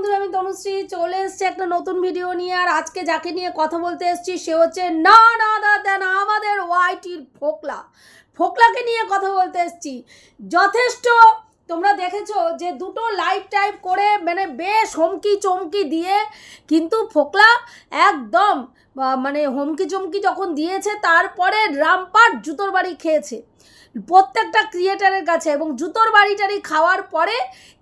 বন্ধুরা, আমি তনুশ্রী চলে এসেছি একটা নতুন ভিডিও নিয়ে। আর আজকে যাকে নিয়ে কথা বলতে এসেছি সে হচ্ছে না আমাদের ওয়াইটির ফোকলাকে নিয়ে কথা বলতে এসেছি। যথেষ্ট তোমরা দেখেছো যে দুটো লাইভ টাইপ করে মানে বেশ হুমকি চমকি দিয়ে কিন্তু ফোকলা একদম মানে হুমকি চমকি যখন দিয়েছে তারপরে রামপাট জুতোর বাড়ি খেয়েছে প্রত্যেকটা ক্রিয়েটারের কাছে। এবং জুতোর বাড়িটারি খাওয়ার পরে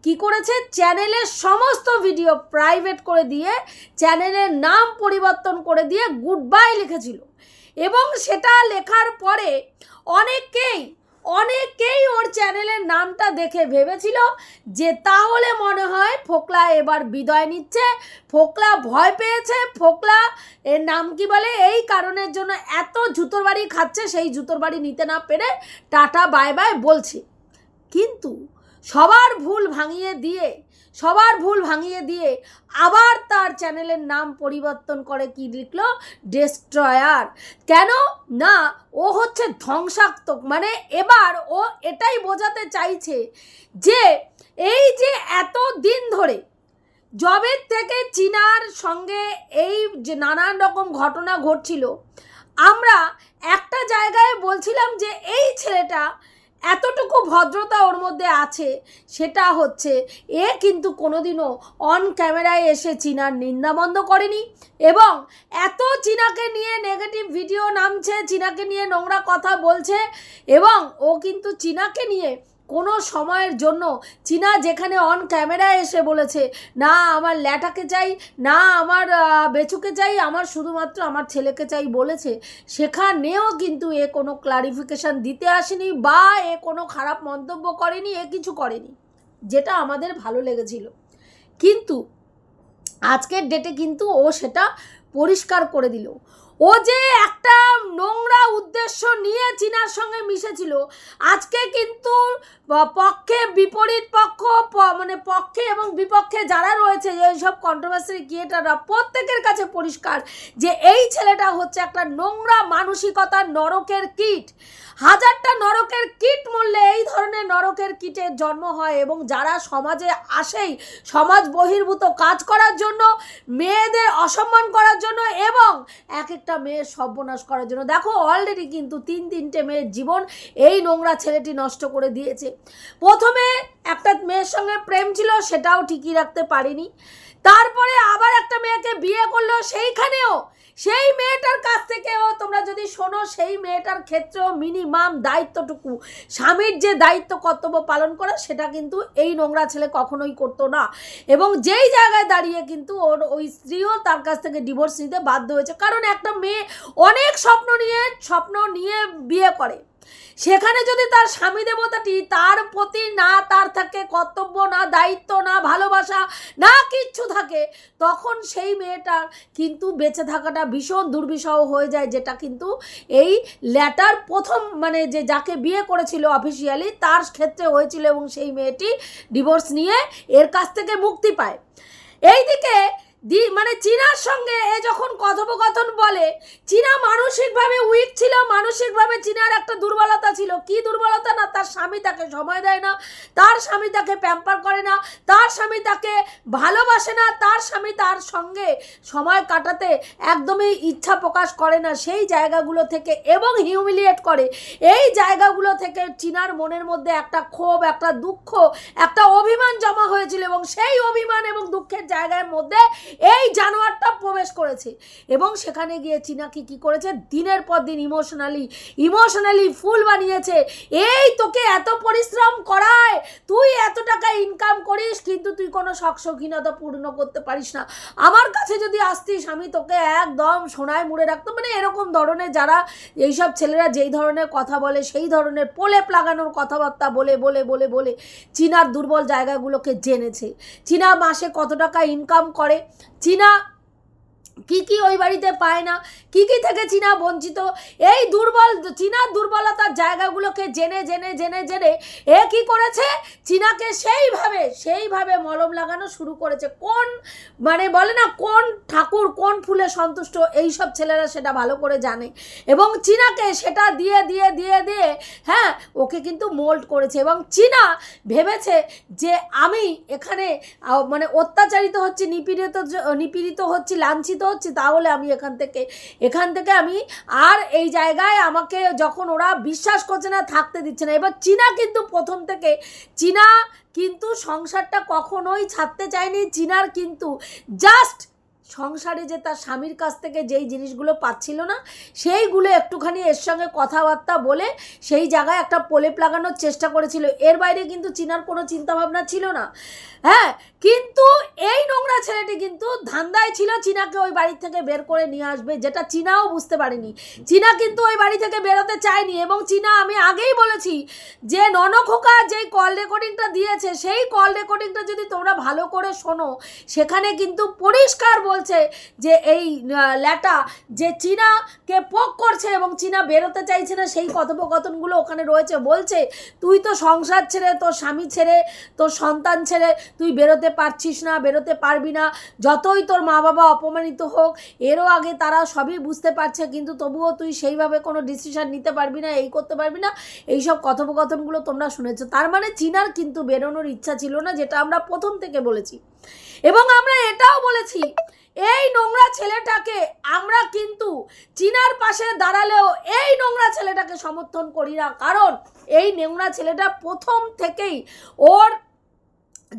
কি করেছে, চ্যানেলের সমস্ত ভিডিও প্রাইভেট করে দিয়ে চ্যানেলের নাম পরিবর্তন করে দিয়ে গুড বাই লিখেছিল। এবং সেটা লেখার পরে অনেকেই ওর চ্যানেলের নামটা দেখে ভেবেছিল যে তাহলে মনে হয় ফোকলা এবার বিদায় নিচ্ছে, ফোকলা ভয় পেয়েছে, ফোকলা এর নাম কি বলে এই কারণের জন্য এত জুতোর বাড়ি খাচ্ছে, সেই জুতোর বাড়ি নিতে না পেরে টাটা বাই বাই বলছে। কিন্তু সবার ভুল ভাঙিয়ে দিয়ে আবার তার চ্যানেলের নাম পরিবর্তন করে কি লিখলো, ডেস্ট্রয়ার। কেন না, ও হচ্ছে ধ্বংসাত্মক। মানে এবার ও এটাই বোঝাতে চাইছে যে এই যে এত দিন ধরে জবের থেকে চীনার সঙ্গে এই যে নানান রকম ঘটনা ঘটছিল, আমরা একটা জায়গায় বলছিলাম যে এই ছেলেটা এতটুকু ভদ্রতা ওর মধ্যে আছে, সেটা হচ্ছে এ কিন্তু কোনোদিনও অন ক্যামেরায় এসে চীনার নিন্দাবন্ধ করেনি। এবং এত চীনাকে নিয়ে নেগেটিভ ভিডিও নামছে, চীনাকে নিয়ে নোংরা কথা বলছে, এবং ও কিন্তু চীনাকে নিয়ে কোনো সময়ের জন্য চীনা যেখানে অন ক্যামেরায় এসে বলেছে না আমার ল্যাটাকে চাই, না আমার বেচুকে চাই, আমার শুধুমাত্র আমার ছেলেকে চাই বলেছে, সেখানেও কিন্তু এ কোনো ক্লারিফিকেশান দিতে আসেনি বা এ কোনো খারাপ মন্তব্য করেনি, এ কিছু করেনি, যেটা আমাদের ভালো লেগেছিল। কিন্তু আজকের ডেটে কিন্তু ও সেটা পরিষ্কার করে দিল। ও যে একটা নোংরা উদ্দেশ্য নিয়ে চীনার সঙ্গে মিশেছিল, আজকে কিন্তু পক্ষে বিপরীত পক্ষ মানে পক্ষে এবং বিপক্ষে যারা রয়েছে এইসব কন্ট্রোভার্সি ক্রিয়েটাররা প্রত্যেকের কাছে পরিষ্কার যে এই ছেলেটা হচ্ছে একটা নোংরা মানসিকতার নরকের কীট। হাজারটা নরকের কীট মরলে এই ধরনের নরকের কীটের জন্ম হয়। এবং যারা সমাজে আসেই সমাজ বহির্ভূত কাজ করার জন্য, মেয়েদের অসম্মান করার জন্য এবং এক একটা মেয়ের সর্বনাশ করার জন্য। দেখো অলরেডি কিন্তু তিনটে মেয়ের জীবন এই নোংরা ছেলেটি নষ্ট করে দিয়েছে। প্রথমে একটা মেয়ের সঙ্গে প্রেম ছিল, সেটাও ঠিকই রাখতে পারেনি। তারপরে আবার একটা মেয়েকে বিয়ে করলো, সেইখানেও সেই মেয়েটার কাছ থেকেও তোমরা যদি শোনো, সেই মেয়েটার ক্ষেত্রেও মিনিমাম দায়িত্বটুকু স্বামীর যে দায়িত্ব কর্তব্য পালন করা, সেটা কিন্তু এই নোংরা ছেলে কখনোই করতো না। এবং যেই জায়গায় দাঁড়িয়ে কিন্তু ওর ওই স্ত্রীও তার কাছ থেকে ডিভোর্স নিতে বাধ্য হয়েছে। কারণ একটা মেয়ে অনেক স্বপ্ন নিয়ে বিয়ে করে, সেখানে যদি তার স্বামী দেবতাটি তার প্রতি না তার থাকে কর্তব্য, না দায়িত্ব, না ভালোবাসা, না কিচ্ছু থাকে, তখন সেই মেয়েটার কিন্তু বেঁচে থাকাটা ভীষণ দুর্বিষহ হয়ে যায়। যেটা কিন্তু এই ল্যাটার প্রথম মানে যে যাকে বিয়ে করেছিল অফিসিয়ালি তার ক্ষেত্রে হয়েছিল। এবং সেই মেয়েটি ডিভোর্স নিয়ে এর কাছ থেকে মুক্তি পায়। এইদিকে মানে চীনার সঙ্গে এ যখন কথোপকথন বলে, চীনা মানসিকভাবে উইক ছিল, মানসিকভাবে চীনার একটা দুর্বলতা ছিল। কি দুর্বলতা? না তার স্বামী তাকে সময় দেয় না, তার স্বামী তাকে প্যাম্পার করে না, তার স্বামী তাকে ভালোবাসে না, তার স্বামী তার সঙ্গে সময় কাটাতে একদমই ইচ্ছা প্রকাশ করে না। সেই জায়গাগুলো থেকে এবং হিউমিলিয়েট করে, এই জায়গাগুলো থেকে চীনার মনের মধ্যে একটা ক্ষোভ, একটা দুঃখ, একটা অভিমান জমা হয়েছিল। এবং সেই অভিমান এবং দুঃখের জায়গার মধ্যে এই জানোয়ারটা প্রবেশ করেছে। এবং সেখানে গিয়ে চীনাকে কি করেছে, দিনের পর দিন ইমোশনালি ফুল বানিয়েছে। এই তোকে এত পরিশ্রম করায়, তুই এত টাকা ইনকাম করিস, কিন্তু তুই কোনো শৌখিনতা পূর্ণ করতে পারিস না। আমার কাছে যদি আসতিস আমি তোকে একদম সোনায় মুড়ে রাখতাম। মানে এরকম ধরনের যারা এইসব ছেলেরা যেই ধরনের কথা বলে, সেই ধরনের পোলে প্লাগানোর কথাবার্তা বলে বলে বলে বলে চীনার দুর্বল জায়গাগুলোকে জেনেছে। চীনা মাসে কত টাকা ইনকাম করে, চীনা কি ওই বাড়িতে পায় না, কি থেকে চীনা বঞ্চিত, এই চীনার দুর্বলতার জায়গাগুলোকে জেনে জেনে জেনে জেনে এ কী করেছে, চীনাকে সেইভাবে মলম লাগানো শুরু করেছে। কোন মানে বলে না কোন ঠাকুর কোন ফুলে সন্তুষ্ট, এই সব ছেলেরা সেটা ভালো করে জানে, এবং চীনাকে সেটা দিয়ে দিয়ে দিয়ে দিয়ে হ্যাঁ ওকে কিন্তু মোল্ড করেছে। এবং চীনা ভেবেছে যে আমি এখানে মানে অত্যাচারিত হচ্ছি, নিপীড়িত হচ্ছি, লাঞ্ছিত হচ্ছি, তাহলে আমি এখান থেকে আমি আর এই জায়গায় আমাকে যখন ওরা বিশ্বাস করছে না, থাকতে দিচ্ছে না। এবার চীনা কিন্তু প্রথম থেকে সংসারটা কখনোই ছাড়তে চায়নি। চীনার কিন্তু জাস্ট সংসারে যে তার স্বামীর কাছ থেকে যেই জিনিসগুলো পাচ্ছিল না, সেইগুলো একটুখানি এর সঙ্গে কথাবার্তা বলে সেই জায়গায় একটা প্রলেপ লাগানোর চেষ্টা করেছিল। এর বাইরে কিন্তু চীনার কোনো চিন্তাভাবনা ছিল না। হ্যাঁ, কিন্তু এই নোংরা ছেলেটি কিন্তু ধান্দায় ছিল চীনাকে ওই বাড়ি থেকে বের করে নিয়ে আসবে, যেটা চীনাও বুঝতে পারেনি। চীনা কিন্তু ওই বাড়ি থেকে বেরোতে চায়নি, এবং চীনা, আমি আগেই বলেছি যে ননখোকা যেই কল রেকর্ডিংটা দিয়েছে, সেই কল রেকর্ডিংটা যদি তোমরা ভালো করে শোনো, সেখানে কিন্তু পরিষ্কার বলছে যে এই ল্যাটা যে চীনাকে পোক করছে এবং চীনা বেরোতে চাইছে না, সেই কথোপকথনগুলো ওখানে রয়েছে। বলছে তুই তো সংসার ছেড়ে, তোর স্বামী ছেড়ে, তোর সন্তান ছেড়ে তুই বেরোতে পারছিস না, বেরোতে পারবি না, যতই তোর মা বাবা অপমানিত হোক, এরও আগে তারা সবই বুঝতে পারছে, কিন্তু তবুও তুই সেইভাবে কোনো ডিসিশন নিতে পারবি না, এই করতে পারবি না। এইসব কথোপকথনগুলো তোমরা শুনেছো। তার মানে চীনার কিন্তু বেরোনোর ইচ্ছা ছিল না, যেটা আমরা প্রথম থেকে বলেছি। এবং আমরা এটাও বলেছি এই নোংরা ছেলেটাকে আমরা কিন্তু চীনার পাশে দাঁড়ালেও এই নোংরা ছেলেটাকে সমর্থন করি না, কারণ এই নোংরা ছেলেটা প্রথম থেকেই ওর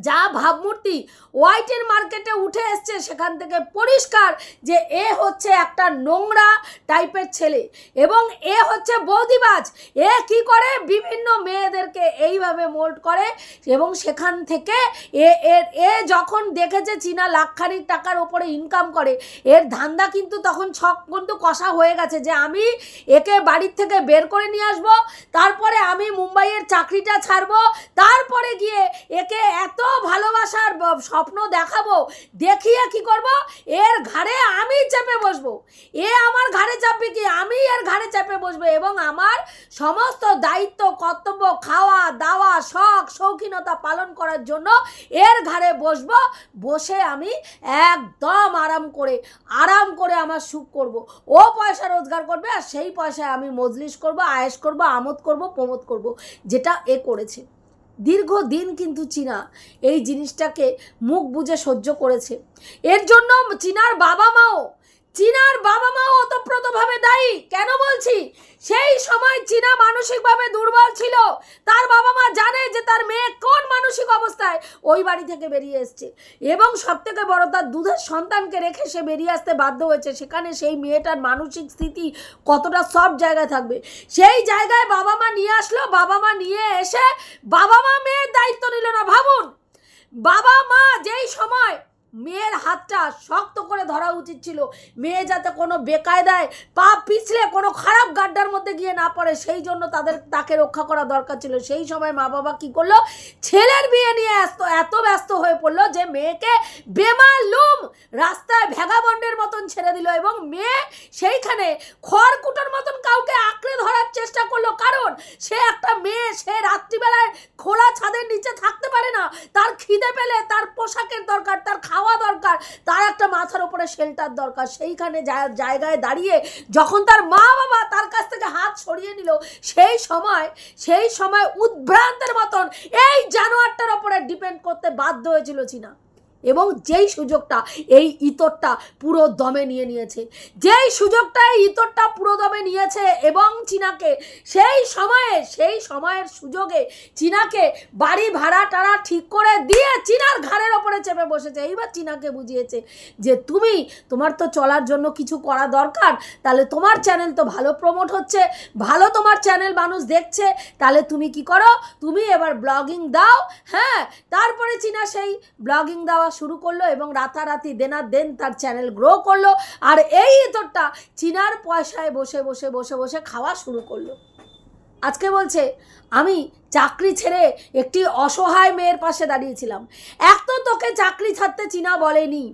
যা ভাবমূর্তি হোয়াইটের মার্কেটে উঠে এসছে, সেখান থেকে পরিষ্কার যে এ হচ্ছে একটা নোংরা টাইপের ছেলে, এবং এ হচ্ছে বৌদিবাজ। এ কি করে বিভিন্ন মেয়েদেরকে এইভাবে মোল্ড করে, এবং সেখান থেকে এ যখন দেখেছে চীনা লাখখানিক টাকার ওপরে ইনকাম করে, এর ধান্দা কিন্তু তখন ছক কিন্তু কষা হয়ে গেছে যে আমি একে বাড়ির থেকে বের করে নিয়ে আসবো, তারপরে আমি মুম্বাইয়ের চাকরিটা ছাড়বো, তারপরে গিয়ে একে এত ভালোবাসার স্বপ্ন দেখাবো, দেখিয়ে কি করব, এর ঘাড়ে আমি চেপে বসবো। এ আমার ঘাড়ে চাপবে কি, আমি এর ঘাড়ে চেপে বসবো, এবং আমার সমস্ত দায়িত্ব কর্তব্য, খাওয়া দাওয়া শখ শৌখিনতা পালন করার জন্য এর ঘাড়ে বসবো, বসে আমি একদম আরাম করে আমার সুখ করব। ও পয়সা রোজগার করবে, আর সেই পয়সায় আমি মজলিস করব, আয়েশ করব, আমোদ করব, প্রমোদ করব, যেটা এ করেছে। দীর্ঘদিন কিন্তু চীনা এই জিনিসটাকে মুখ বুজে সহ্য করেছে। এর জন্য চীনার বাবা মাও ওতপ্রোতভাবে দায়ী। কেন বলছি, সেই সময় চীনা মানসিকভাবে দুর্বল ছিল। তার বাবা মা জানে যে তার মেয়ে কোন মানসিক অবস্থায় ওই বাড়ি থেকে বেরিয়ে এসছে, এবং সবথেকে বড় তার দুধের সন্তানকে রেখে সে বেরিয়ে আসতে বাধ্য হয়েছে। সেখানে সেই মেয়েটার মানসিক স্থিতি কতটা সব জায়গায় থাকবে, সেই জায়গায় বাবা মা নিয়ে আসলো। বাবা মা নিয়ে এসে বাবা মা মেয়ের দায়িত্ব নিল না। ভাবুন, বাবা মা যেই সময় মেয়ের হাতটা শক্ত করে ধরা উচিত ছিল, মেয়ে যাতে কোনো বেকায়দায় পা পিছলে কোনো খারাপ গাড্ডার মধ্যে গিয়ে না পড়ে, সেই জন্য তাকে রক্ষা করা দরকার ছিল। সেই সময় মা বাবা কি করলো, ছেলের বিয়ে নিয়ে এত ব্যস্ত হয়ে পড়লো যে মেয়েকে বেমালুম রাস্তায় ভ্যাগাবন্ডের মতন ছেড়ে দিল, এবং মেয়ে সেইখানে খড়কুটোর মতন কাউকে আঁকড়ে ধরার চেষ্টা করলো। কারণ সে একটা মেয়ে, সে রাত্রিবেলায় খোলা ছাদের নিচে থাকতে পারে না, তার খিদে পেলে তার পোশাকের দরকার, তার খাওয়া দরকার, তার একটা মাথার উপরে শেল্টার দরকার। সেইখানে জায়গায় দাঁড়িয়ে যখন তার মা বাবা তার কাছ থেকে হাত সরিয়ে নিল, সেই সময় উদ্ভ্রান্তের মতন এই জানোয়ারটার উপরে ডিপেন্ড করতে বাধ্য হয়েছিল চীনা। এবং যেই সুযোগটা এই ইতরটা পুরো দমে নিয়েছে, এবং চীনাকে সেই সময়ের সুযোগে চীনাকে বাড়ি ভাড়া টাড়া ঠিক করে দিয়ে চীনার ঘাড়ের ওপরে চেপে বসেছে। এইবার চীনাকে বুঝিয়েছে যে তোমার তো চলার জন্য কিছু করা দরকার, তাহলে তোমার চ্যানেল তো ভালো প্রমোট হচ্ছে, ভালো তোমার চ্যানেল মানুষ দেখছে, তাহলে তুমি কি করো, তুমি এবার ব্লগিং দাও। হ্যাঁ, তারপরে চীনা সেই ব্লগিং দেওয়া শুরু করলো, এবং রাতারাতি দেন তার চ্যানেল গ্রো করলো। আর এই ইতরটা চীনার পয়সায় বসে খাওয়া শুরু করলো। আজকে বলছে আমি চাকরি ছেড়ে একটি অসহায় মেয়ের পাশে দাঁড়িয়েছিলাম। এক তো তোকে চাকরি ছাড়তে চীনা বলেনি,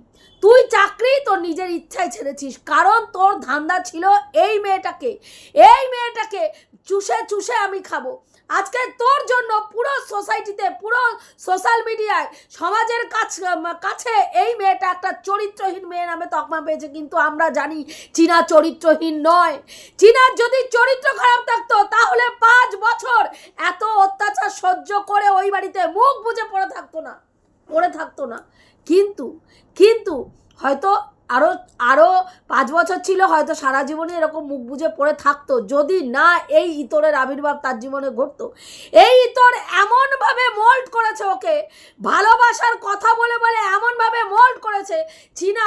তুই চাকরি তোর নিজের ইচ্ছায় ছেড়েছিস, কারণ তোর ধান্দা ছিল এই মেয়েটাকে চুষে চুষে আমি খাবো। আজকে তোর জন্য পুরো সোসাইটিতে, পুরো সোশ্যাল মিডিয়ায়, সমাজের কাছে এই মেয়েটা একটা চরিত্রহীন মেয়ে নামে তকমা পেয়েছে। কিন্তু আমরা জানি চীনা চরিত্রহীন নয়। চীনার যদি চরিত্র খারাপ থাকতো তাহলে 5 বছর এত অত্যাচার সহ্য করে ওই বাড়িতে মুখ বুজে পড়ে থাকতো না। কিন্তু হয়তো আরো 5 বছর ছিল, হয়তো সারা জীবনে এরকম মুখ বুজে পড়ে থাকতো যদি না এই ইতরের আবির্ভাব তার জীবনে ঘটতো। এই ইতর এমনভাবে মোল্ড করেছে ওকে, ভালোবাসার কথা বলে বলে এমনভাবে মোল্ড করেছে। চীনা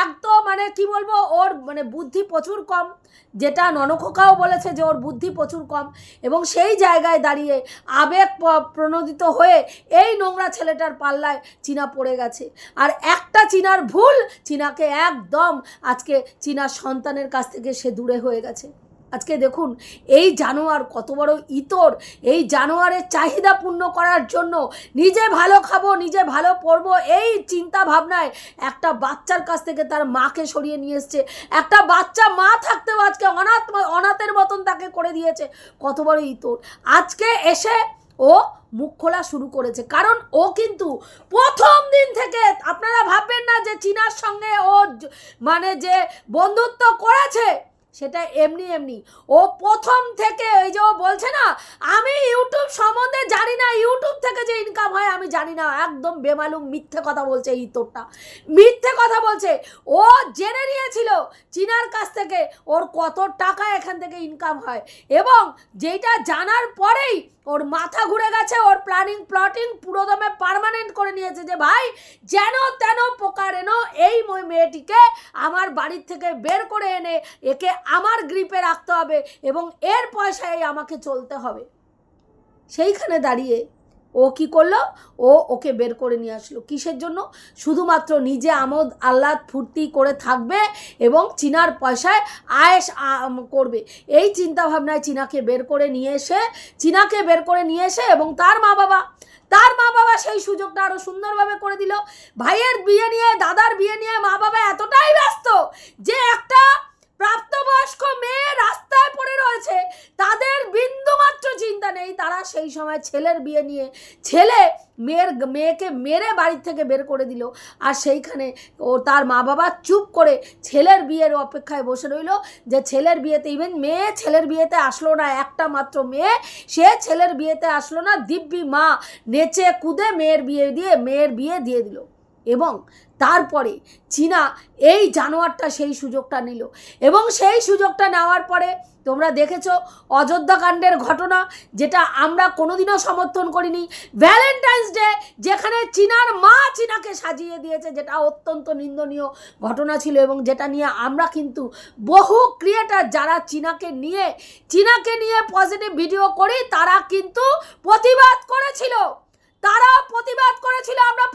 একদম মানে কি বলবো, ওর মানে বুদ্ধি প্রচুর কম, যেটা ননখোকাও বলেছে যে ওর বুদ্ধি প্রচুর কম, এবং সেই জায়গায় দাঁড়িয়ে আবেগ প্রণোদিত হয়ে এই নোংরা ছেলেটার পাল্লায় চীনা পড়ে গেছে। আর একটা চীনার ভুল চীনাকে একদম আজকে চীনার সন্তানের কাছ থেকে সে দূরে হয়ে গেছে। আজকে দেখুন এই জানোয়ার কত বড় ইতর, এই জানোয়ারের চাহিদা পূর্ণ করার জন্য নিজে ভালো খাবো, নিজে ভালো পড়বো, এই চিন্তা ভাবনায় একটা বাচ্চার কাছ থেকে তার মাকে সরিয়ে নিয়ে এসছে। একটা বাচ্চা মা থাকতেও আজকে অনাথের মতন তাকে করে দিয়েছে। কত বড় ইতর। আজকে এসে ও মুখ খোলা শুরু করেছে, কারণ ও কিন্তু প্রথম দিন থেকে, আপনারা ভাববেন না যে চীনার সঙ্গে ও মানে যে বন্ধুত্ব করেছে সেটা এমনি। ও প্রথম থেকে ওই যে ও বলছে না আমি ইউটিউব সম্বন্ধে জানি না, ইউটিউব থেকে যে ইনকাম হয় আমি জানি না, একদম বেমালুম মিথ্যে কথা বলছে। এই তোরটা মিথ্যে কথা বলছে। ও জেনে নিয়েছিল চীনার কাছ থেকে ওর কত টাকা এখান থেকে ইনকাম হয়, এবং যেটা জানার পরেই ওর মাথা ঘুরে গেছে। ওর প্লটিং পুরোদমে পার্মানেন্ট করে নিয়েছে যে ভাই যেন তেন প্রকার এনো এই মেয়েটিকে আমার বাড়ির থেকে বের করে এনে একে আমার গ্রিপে রাখতে হবে এবং এর পয়সায় আমাকে চলতে হবে। সেইখানে দাঁড়িয়ে ও কি করলো, ওকে বের করে নিয়ে আসলো। কিসের জন্য? শুধুমাত্র নিজে আমোদ আহ্লাদ ফুর্তি করে থাকবে এবং চীনার পয়সায় আয়েশ করবে। এই চিন্তা ভাবনায় চীনাকে বের করে নিয়ে এসে এবং তার মা বাবা সেই সুযোগটা আরো সুন্দরভাবে করে দিল। ভাইয়ের বিয়ে নিয়ে, দাদার বিয়ে নিয়ে মা বাবা এতটাই ব্যস্ত যে একটা প্রাপ্তবয়স্ক মেয়ে রাস্তায় পড়ে রয়েছে, তাদের বিন্দুমাত্র চিন্তা নেই। তারা সেই সময় ছেলের বিয়ে নিয়ে মেয়েকে মেরে বাড়ির থেকে বের করে দিল। আর সেইখানে তার মা বাবা চুপ করে ছেলের বিয়ের অপেক্ষায় বসে রইল যে ছেলের বিয়েতে, ইভেন মেয়ে ছেলের বিয়েতে আসলো না, একটা মাত্র মেয়ে, সে ছেলের বিয়েতে আসলো না। দিব্যি মা নেচে কুদে মেয়ের বিয়ে দিয়ে দিল। এবং তারপরে চীনা এই জানোয়ারটা সেই সুযোগটা নিল, এবং সেই সুযোগটা নেওয়ার পরে তোমরা দেখেছো অযোধ্যা কাণ্ডের ঘটনা, যেটা আমরা কোনোদিনও সমর্থন করিনি। ভ্যালেন্টাইন্স ডে যেখানে চীনার মা চীনাকে সাজিয়ে দিয়েছে, যেটা অত্যন্ত নিন্দনীয় ঘটনা ছিল, এবং যেটা নিয়ে আমরা কিন্তু বহু ক্রিয়েটার যারা চীনাকে নিয়ে পজিটিভ ভিডিও করি তারা কিন্তু প্রতিবাদ করেছিল। আমরা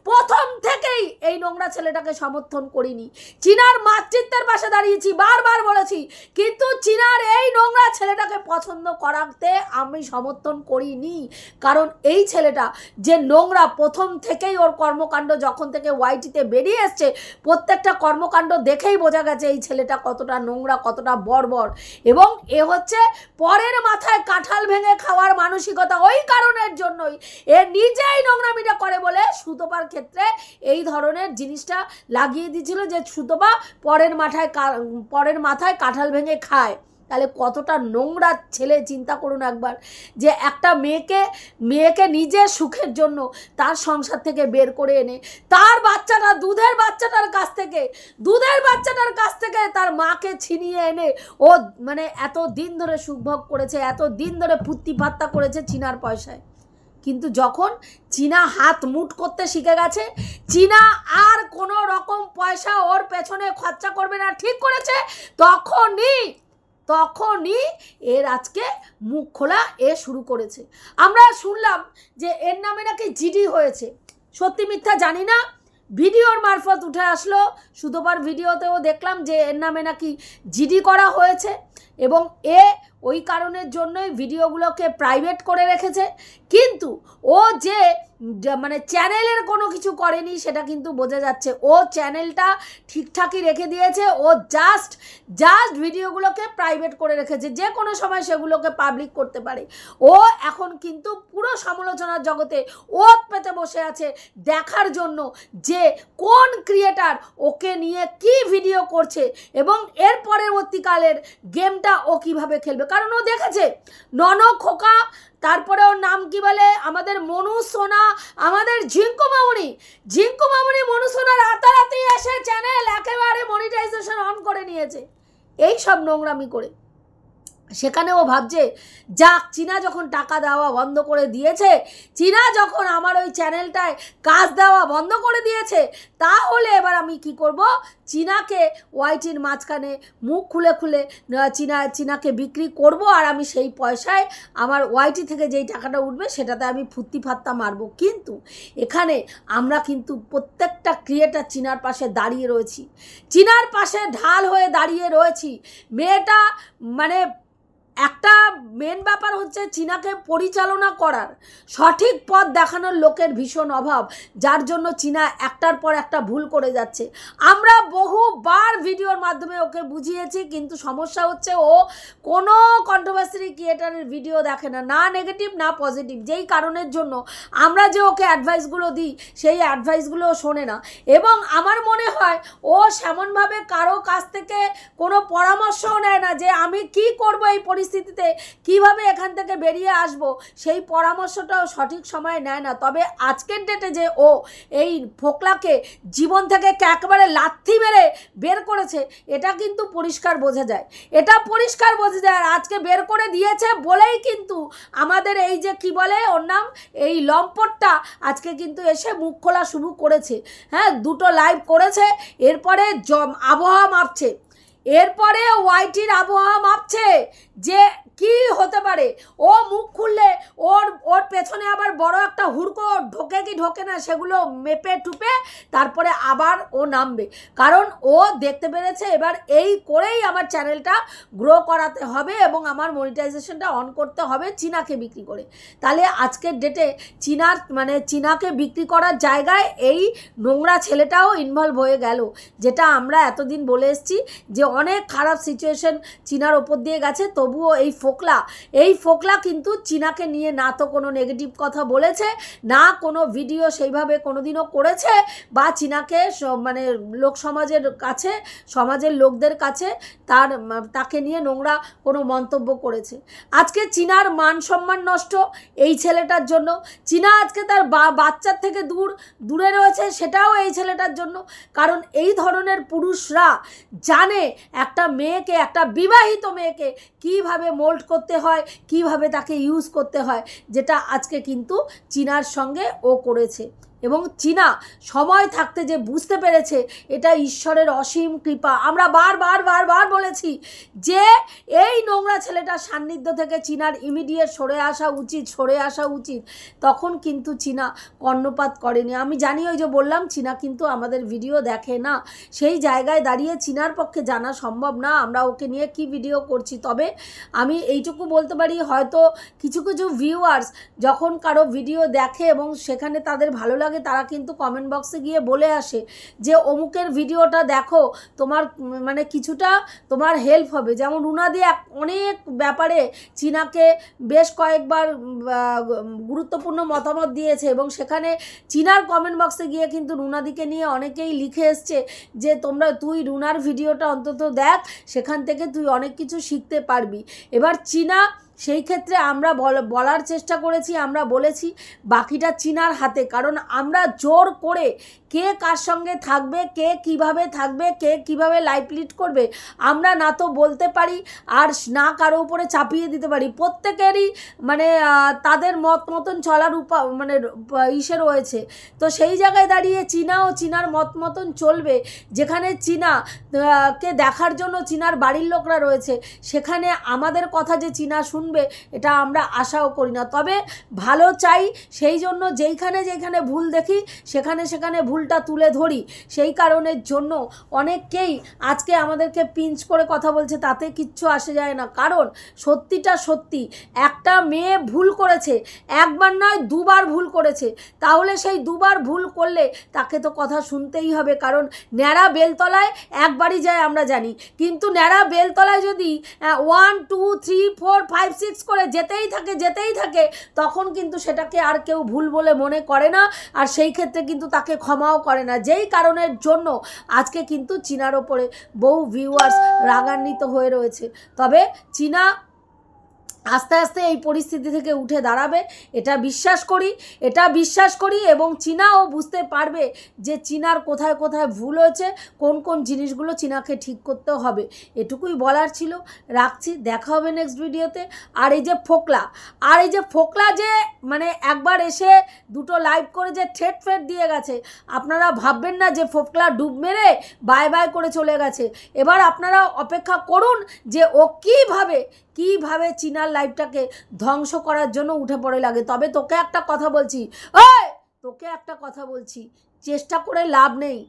প্রথম থেকেই এই নোংরা ছেলেটাকে সমর্থন করিনি। চীনার মাতৃত্বের পাশে দাঁড়িয়েছি, বারবার বলেছি, কিন্তু চীনার এই নোংরা ছেলেটাকে পছন্দ করাতে আমি সমর্থন করিনি। কারণ এই ছেলেটা যে নোংরা, প্রথম থেকেই ওর কর্মকাণ্ড যখন থেকে ওয়াইটিতে বেরিয়ে এসছে, প্রত্যেকটা কর্মকাণ্ড দেখেই বোঝা গেছে এই ছেলেটা কতটা নোংরা, কতটা বর্বর। এবং এ হচ্ছে পরের মাথায় কাঁঠাল ভেঙে খাওয়ার মানসিকতা। ওই কারণের জন্যই এ নিজেই নোংরামিটা করে বলে সুতপার ক্ষেত্রে এই ধরনের জিনিসটা লাগিয়ে দিয়েছিল যে সুতপা পরের মাথায় কাঁঠাল ভেঙে খায়। তাহলে কতটা নোংরা ছেলে চিন্তা করুন একবার, যে একটা মেয়েকে নিজের সুখের জন্য তার সংসার থেকে বের করে এনে তার দুধের বাচ্চাটার কাছ থেকে তার মাকে ছিনিয়ে এনে ও মানে এত দিন ধরে সুখভোগ করেছে, এত দিন ধরে ফুর্তি ফাত্তা করেছে চীনার পয়সায়। কিন্তু যখন চীনা হাত মুট করতে শিখে গেছে, চীনা আর কোনো রকম পয়সা ওর পেছনে খরচা করবে না ঠিক করেছে, তখনই এর আজকে মুখ খোলা শুরু করেছে। আমরা শুনলাম যে এর নামে নাকি জিডি হয়েছে, সত্যি মিথ্যা জানি না, ভিডিওর মারফত উঠে আসলো। সুতপার ভিডিওতেও দেখলাম যে এর নামে নাকি জিডি করা হয়েছে, এবং ওই কারণের জন্যই ভিডিওগুলোকে প্রাইভেট করে রেখেছে। কিন্তু ও যে মানে চ্যানেলের কোনো কিছু করেনি সেটা কিন্তু বোঝা যাচ্ছে। ও চ্যানেলটা ঠিকঠাকই রেখে দিয়েছে, ও জাস্ট ভিডিওগুলোকে প্রাইভেট করে রেখেছে, যে কোনো সময় সেগুলোকে পাবলিক করতে পারে। ও এখন কিন্তু পুরো সমালোচনার জগতে ওত পেতে বসে আছে দেখার জন্য যে কোন ক্রিয়েটার ওকে নিয়ে কি ভিডিও করছে এবং এর পরবর্তীকালের গেমটা ও কিভাবে খেলবে। কারণ ও দেখেছে নন খোকা, তারপরে ওর নাম কি বলে, আমাদের মনু সোনা, আমাদের ঝিঙ্কু মামুনি মনু সোনা রাতারাতি এসে চ্যানেল একেবারে মনিটাইজেশন অন করে নিয়েছে এই সব নোংরামি করে। সেখানে ও ভাবছে যাক, চীনা যখন টাকা দেওয়া বন্ধ করে দিয়েছে, চীনা যখন আমার ওই চ্যানেলটায় কাজ দেওয়া বন্ধ করে দিয়েছে, তাহলে এবার আমি কি করব, চীনাকে ওয়াইটির মাঝখানে মুখ খুলে খুলে চীনাকে বিক্রি করব, আর আমি সেই পয়সায় আমার ওয়াইটি থেকে যেই টাকাটা উঠবে সেটাতে আমি ফুর্তি ফাত্তা মারবো। কিন্তু এখানে আমরা কিন্তু প্রত্যেকটা ক্রিয়েটার চীনার পাশে দাঁড়িয়ে রয়েছি, চীনার পাশে ঢাল হয়ে দাঁড়িয়ে রয়েছি। মেয়েটা মানে একটা মেন ব্যাপার হচ্ছে চীনাকে পরিচালনা করার সঠিক পথ দেখানোর লোকের ভীষণ অভাব, যার জন্য চীনা একটার পর একটা ভুল করে যাচ্ছে। আমরা বহুবার ভিডিওর মাধ্যমে ওকে বুঝিয়েছি, কিন্তু সমস্যা হচ্ছে ও কোনো কন্ট্রোভার্সি ক্রিয়েটারের ভিডিও দেখে না, না নেগেটিভ না পজিটিভ, যেই কারণের জন্য আমরা যে ওকে অ্যাডভাইসগুলো দিই সেই অ্যাডভাইসগুলো শোনে না। এবং আমার মনে হয় ও সেমনভাবে কারো কাছ থেকে কোনো পরামর্শও নেয় না যে আমি কি করব এই পরিস্থিতিতে, কিভাবে এখান থেকে বেরিয়ে আসব, সেই পরামর্শটাও সঠিক সময়ে নেয় না। তবে আজকের ডেটে যে ও এই ফোকলাকে জীবন থেকে একেবারে লাথি মেরে বের করেছে, এটা কিন্তু পরিষ্কার বোঝা যায়, এটা পরিষ্কার বোঝা যায়। আর আজকে বের করে দিয়েছে বলেই কিন্তু আমাদের এই যে কি বলে ওর নাম, এই লম্পটটা আজকে কিন্তু এসে মুখ খোলা শুরু করেছে। হ্যাঁ, দুটো লাইভ করেছে, এরপরে আবহাওয়া মাপছে, এরপরে ওয়াইটির আবহাওয়া মাপছে যে কি হতে পারে। ও মুখ খুললে ওর পেছনে আবার বড় একটা হুড়কো ঢোকে কি ঢোকে না সেগুলো মেপে টুপে তারপরে আবার ও নামবে, কারণ ও দেখতে পেরেছে এবার এই করেই আমার চ্যানেলটা গ্রো করাতে হবে এবং আমার মনিটাইজেশনটা অন করতে হবে চীনাকে বিক্রি করে। তাহলে আজকের ডেটে চীনাকে বিক্রি করার জায়গায় এই নোংরা ছেলেটাও ইনভলভ হয়ে গেল, যেটা আমরা এতদিন বলে এসেছি যে অনেক খারাপ সিচুয়েশন চীনার ওপর দিয়ে গেছে। তবুও এই ফোকলা কিন্তু চীনাকে নিয়ে না তো কোনো নেগেটিভ কথা বলেছে, না কোনো ভিডিও সেইভাবে কোনোদিনও করেছে, বা চীনাকে মানে লোক সমাজের কাছে, সমাজের লোকদের কাছে তাকে নিয়ে নোংরা কোনো মন্তব্য করেছে। আজকে চীনার মান সম্মান নষ্ট এই ছেলেটার জন্য। চীনা আজকে তার বাচ্চার থেকে দূরে রয়েছে, সেটাও এই ছেলেটার জন্য। কারণ এই ধরনের পুরুষরা জানে একটা মেয়েকে, একটা বিবাহিত মেয়েকে কিভাবে মোল্ড করতে হয়, কিভাবে তাকে ইউজ করতে হয়, যেটা আজকে কিন্তু চীনার সঙ্গে ও করেছে। এবং চীনা সময় থাকতে যে বুঝতে পেরেছে এটা ঈশ্বরের অসীম কৃপা। আমরা বারবার বলেছি যে এই নোংরা ছেলেটার সান্নিধ্য থেকে চীনার ইমিডিয়েট সরে আসা উচিত। তখন কিন্তু চীনা কর্ণপাত করেনি। আমি জানি, ওই যে বললাম, চীনা কিন্তু আমাদের ভিডিও দেখে না, সেই জায়গায় দাঁড়িয়ে চীনার পক্ষে জানা সম্ভব না আমরা ওকে নিয়ে কি ভিডিও করছি। তবে আমি এইটুকু বলতে পারি, হয়তো কিছু ভিউয়ার্স যখন কারো ভিডিও দেখে এবং সেখানে তাদের ভালো লাগে, তারা কিন্তু কমেন্ট বক্সে গিয়ে বলে আসে যে অমুকের ভিডিওটা দেখো, তোমার মানে কিছুটা তোমার হেল্প হবে। যেমন রুনাদি অনেক ব্যাপারে চীনাকে বেশ কয়েকবার গুরুত্বপূর্ণ মতামত দিয়েছে এবং সেখানে চীনার কমেন্ট বক্সে গিয়ে কিন্তু রুনাদিকে নিয়ে অনেকেই লিখে এসছে যে তুই রুনার ভিডিওটা অন্তত দেখ, সেখান থেকে তুই অনেক কিছু শিখতে পারবি। এবার চীনা সেই ক্ষেত্রে আমরা বলার চেষ্টা করেছি, আমরা বলেছি বাকিটা চীনার হাতে। কারণ আমরা জোর করে কে কার সঙ্গে থাকবে, কে কিভাবে থাকবে, কে কিভাবে লাইফ লিড করবে, আমরা না তো বলতে পারি আর না কারো উপরে চাপিয়ে দিতে পারি। প্রত্যেকেরই মানে তাদের মতন চলার ইসে রয়েছে। তো সেই জায়গায় দাঁড়িয়ে চীনাও চীনার মতন চলবে। যেখানে চীনাকে দেখার জন্য চীনার বাড়ির লোকরা রয়েছে, সেখানে আমাদের কথা যে চীনা শুনবে শুনবে এটা আমরা আশাও করি না, তবে ভালো চাই, সেই জন্য যেইখানে যেখানে ভুল দেখি সেখানে সেখানে ভুলটা তুলে ধরি। সেই কারণের জন্য অনেককেই আজকে আমাদেরকে পিঞ্চ করে কথা বলছে, তাতে কিচ্ছু আসে যায় না, কারণ সত্যিটা সত্যি। একটা মেয়ে ভুল করেছে, একবার নয় দুবার ভুল করেছে, তাহলে সেই দুবার ভুল করলে তাকে তো কথা শুনতেই হবে, কারণ ন্যাড়া বেলতলায় একবারই যায় আমরা জানি, কিন্তু ন্যাড়া বেলতলায় যদি 1 2 3 4 5 6 করে যেতেই থাকে তখন কিন্তু সেটাকে আর কেউ ভুল বলে মনে করে না, আর সেই ক্ষেত্রে কিন্তু তাকে ক্ষমাও করে না। যেই কারণের জন্য আজকে কিন্তু চীনার ওপরে বহু ভিউয়ার্স রাগান্বিত হয়ে রয়েছে। তবে চীনা আস্তে আস্তে এই পরিস্থিতি থেকে উঠে দাঁড়াবে, এটা বিশ্বাস করি এবং চীনাও বুঝতে পারবে যে চীনার কোথায় কোথায় ভুল হয়েছে, কোন কোন জিনিসগুলো চীনাকে ঠিক করতে হবে। এটুকুই বলার ছিল, রাখছি, দেখা হবে নেক্সট ভিডিওতে। আর এই যে ফোকলা যে মানে একবার এসে দুটো লাইভ করে যে থ্রেট দিয়ে গেছে, আপনারা ভাববেন না যে ফোকলা ডুব মেরে বাই বাই করে চলে গেছে। এবার আপনারা অপেক্ষা করুন যে ও কীভাবে চীনার লাইফটাকে ধ্বংস করার জন্য উঠে পড়ে লাগে। তবে তোকে একটা কথা বলছি, চেষ্টা করে লাভ নেই,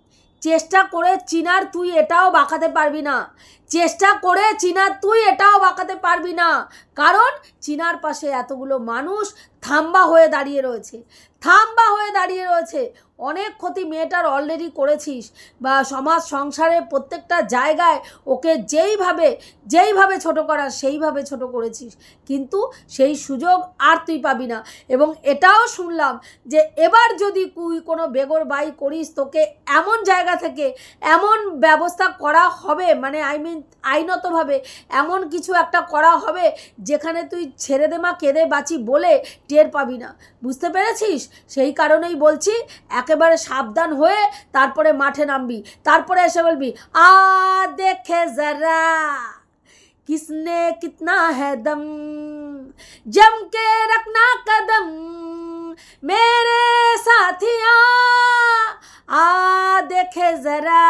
চেষ্টা করে চীনার তুই এটাও বাঁকাতে পারবি না, কারণ চীনার পাশে এতগুলো মানুষ থাম্বা হয়ে দাঁড়িয়ে রয়েছে। অনেক ক্ষতি মেয়েটার অলরেডি করেছিস, বা সমাজ সংসারে প্রত্যেকটা জায়গায় ওকে যেইভাবে ছোট করার সেইভাবে ছোট করেছিস, কিন্তু সেই সুযোগ আর তুই পাবি না। এবং এটাও শুনলাম যে এবার যদি তুই কোনো বেগর বাই করিস, তোকে এমন জায়গা থেকে এমন ব্যবস্থা করা হবে, মানে আইনতভাবে এমন কিছু একটা করা হবে যেখানে তুই ছেড়ে দে মা কেঁদে বাঁচি বলে টের পাবি না। বুঝতে পেরেছিস? সেই কারণেই বলছি একেবারে সাবধান হয়ে তারপরে মাঠে নামবি, তারপরে এসে বলবি আ দেখে যারা কিসনে কিতনা হ্যায় দম, জমকে রখনা কদম মেরে সাথিয়া আ দেখে যারা।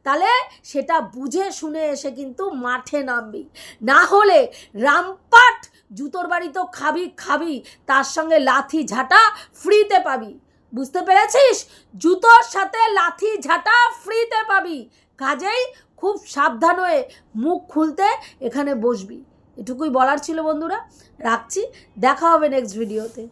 তাহলে সেটা বুঝে শুনে এসে কিন্তু মাঠে নামবি, না হলে রামপাট জুতোর বাড়ি তো খাবি, তার সঙ্গে লাথি ঝাঁটা ফ্রিতে পাবি। বুঝতে পেরেছিস? জুতোর সাথে লাথি ঝাঁটা ফ্রিতে পাবি, কাজেই খুব সাবধান হয়ে মুখ খুলতে এখানে বসবি। এটুকুই বলার ছিল বন্ধুরা, রাখছি, দেখা হবে নেক্সট ভিডিওতে।